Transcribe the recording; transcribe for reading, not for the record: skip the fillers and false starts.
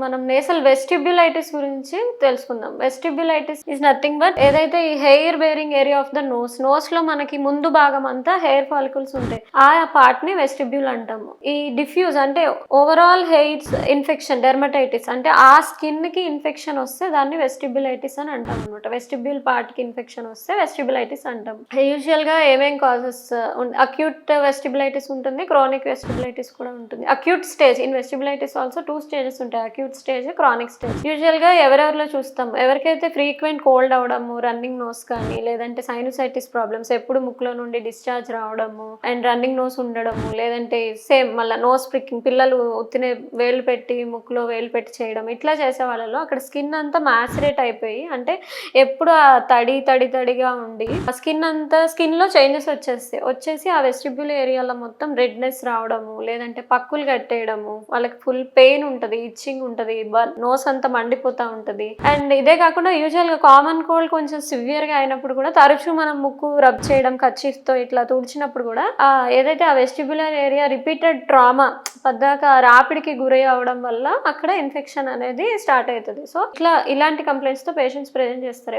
మనం నేసల్ వెస్టిబ్యులైటిస్ గురించి తెలుసుకుందాం. వెస్టిబ్యులైటిస్ ఇస్ నథింగ్ బట్ ఏదైతే ఈ hair bearing area of the nose లో మనకి ముందు భాగం అంతా హెయిర్ ఫాలికల్స్ ఉంటాయి. ఆ పార్ట్ ని వెస్టిబ్యూల్ అంటాము. ఈ డిఫ్యూజ్ అంటే ఓవరాల్ హెయిర్స్ ఇన్ఫెక్షన్, డెర్మటైటిస్ అంటే ఆ స్కిన్ కి ఇన్ఫెక్షన్ వస్తే దాన్ని వెస్టిబ్యులైటిస్ అని అంటాం అనమాట. వెస్టిబ్యూల్ పార్ట్ కి ఇన్ఫెక్షన్ వస్తే వెస్టిబ్యులైటిస్ అంటాం. యూజువల్ గా ఏమేం కాజెస్ అక్యూట్ వెస్టిబ్యులైటిస్ ఉంటుంది, క్రానిక్ వెస్టిబ్యులైటిస్ కూడా ఉంటుంది. Acute stage in vestibulitis also 2 stages ఉంటాయి, acute stage, chronic stage. Usual గా ఎవరెవరిలో చూస్తాం, ఎవరికైతే ఫ్రీక్వెంట్ కోల్డ్ అవడము, రన్నింగ్ నోస్ కానీ లేదంటే సైనసైటిస్ ప్రాబ్లమ్స్, ఎప్పుడు ముక్కులో నుండి డిశ్చార్జ్ రావడము అండ్ రన్నింగ్ నోస్ ఉండడము, లేదంటే సేమ్ మళ్ళీ నోస్ ప్రికింగ్, పిల్లలు ఉత్తినే వేలు పెట్టి ముక్కులో వేలు పెట్టి చేయడం, ఇట్లా చేసే వాళ్ళలో అక్కడ స్కిన్ అంతా మ్యాసిరేట్ అయిపోయి అంటే ఎప్పుడు ఆ తడిగా ఉండి ఆ స్కిన్ లో చేంజెస్ వచ్చేసి ఆ వెస్టిబ్యూల్ ఏరియాలో మొత్తం రెడ్నెస్ రావడము, లేదంటే పక్కులు కట్టేయడము, వాళ్ళకి ఫుల్ పెయిన్ ఉంటది, ఇచ్చింగ్ ఉంటది, నోస్ అంతా మండిపోతా ఉంటది. అండ్ ఇదే కాకుండా యూజువల్ గా కామన్ కోల్డ్ కొంచెం సివియర్ గా అయినప్పుడు కూడా తరచూ మనం ముక్కు రబ్ చేయడం, కర్చీఫ్ తో ఇట్లా తుడిచినప్పుడు కూడా ఏదైతే ఆ వెస్టిబ్యులర్ ఏరియా రిపీటెడ్ ట్రామా పద్దాక రాపిడికి గురై అవడం వల్ల అక్కడ ఇన్ఫెక్షన్ అనేది స్టార్ట్ అవుతుంది. సో ఇలాంటి కంప్లైంట్స్ తో పేషెంట్స్ ప్రెజెంట్ చేస్తారు.